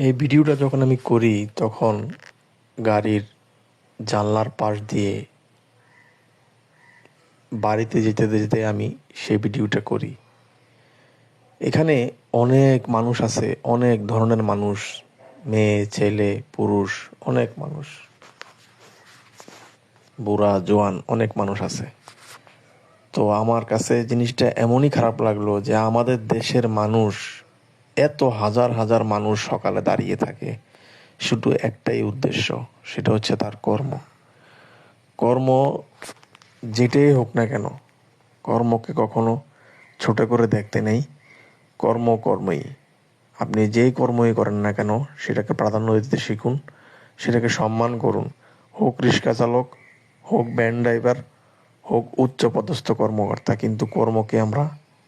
এই ভিডিওটা যখন আমি করি তখন গাড়ির জানলার পাশ দিয়ে বাড়িতে যেতে যেতে আমি সেই ভিডিওটা করি। এখানে অনেক মানুষ আছে, অনেক ধরনের মানুষ, মেয়ে ছেলে পুরুষ, অনেক মানুষ, বুড়া জোয়ান অনেক মানুষ আছে। তো আমার কাছে জিনিসটা এমনই খারাপ লাগলো যে আমাদের দেশের মানুষ, এত হাজার হাজার মানুষ সকালে দাঁড়িয়ে থাকে শুধু একটাই উদ্দেশ্য, সেটা হচ্ছে তার কর্ম। কর্ম যেটাই হোক না কেন, কর্মকে কখনো ছোট করে দেখতে নেই। কর্ম কর্মই, আপনি যেই কর্মই করেন না কেন সেটাকে প্রাধান্য দিতে শিখুন, সেটাকে সম্মান করুন। হোক রিক্সা চালক, হোক ভ্যান ড্রাইভার, হোক উচ্চপদস্থ কর্মকর্তা, কিন্তু কর্মকে আমরা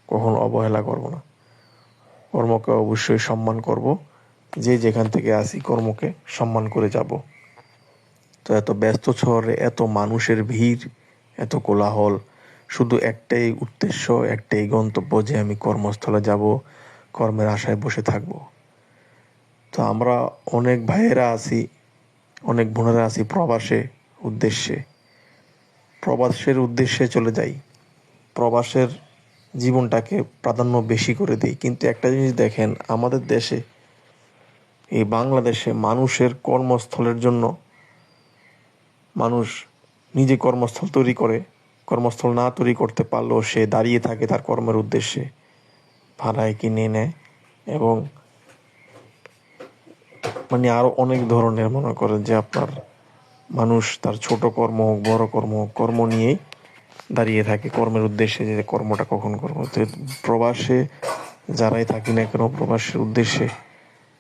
কখনো অবহেলা করব না। কর্মকে অবশ্যই সম্মান করব। যে যেখান থেকে আসি কর্মকে সম্মান করে যাব। তো এত ব্যস্ত শহরে এত মানুষের ভিড়, এত কোলাহল, শুধু একটাই উদ্দেশ্য, একটাই গন্তব্য যে আমি কর্মস্থলে যাব, কর্মের আশায় বসে থাকব। তো আমরা অনেক ভাইয়েরা আছি, অনেক বোনেরা আছি উদ্দেশ্যে প্রবাসের উদ্দেশ্যে চলে যাই, প্রবাসের জীবনটাকে প্রাধান্য বেশি করে দিই। কিন্তু একটা জিনিস দেখেন, আমাদের দেশে, এই বাংলাদেশে মানুষের কর্মস্থলের জন্য মানুষ নিজে কর্মস্থল তৈরি করে, কর্মস্থল না তৈরি করতে পারলেও সে দাঁড়িয়ে থাকে তার কর্মের উদ্দেশ্যে, ভাড়ায় কিনে নেয়। এবং আরও অনেক ধরনের, মনে করেন যে আপনার মানুষ তার ছোট কর্ম হোক বড় কর্ম হোক, কর্ম নিয়েই দাঁড়িয়ে থাকে কর্মের উদ্দেশ্যে, যে কর্মটা কখন করবো। তো প্রবাসে যারাই থাকি না কেন, প্রবাসের উদ্দেশ্যে,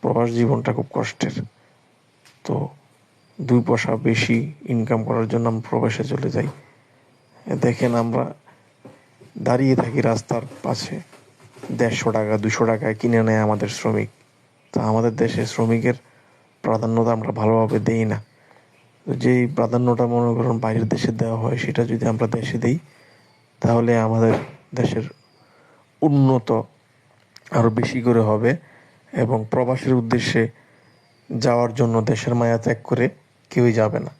প্রবাস জীবনটা খুব কষ্টের। তো 2 পয়সা বেশি ইনকাম করার জন্য আমরা প্রবাসে চলে যাই। দেখেন আমরা দাঁড়িয়ে থাকি রাস্তার পাশে, 150 টাকা 200 টাকায় কিনে নেয় আমাদের শ্রমিক। তা আমাদের দেশে শ্রমিকের প্রাধান্যতা আমরা ভালোভাবে দেই না। যেই প্রাধান্যটা মনে করুন বাইরের দেশে দেওয়া হয়, সেটা যদি আমরা দেশে দিই, তাহলে আমাদের দেশের উন্নত আরও বেশি করে হবে। এবং প্রবাসের উদ্দেশ্যে যাওয়ার জন্য দেশের মায়া ত্যাগ করে কেউই যাবে না।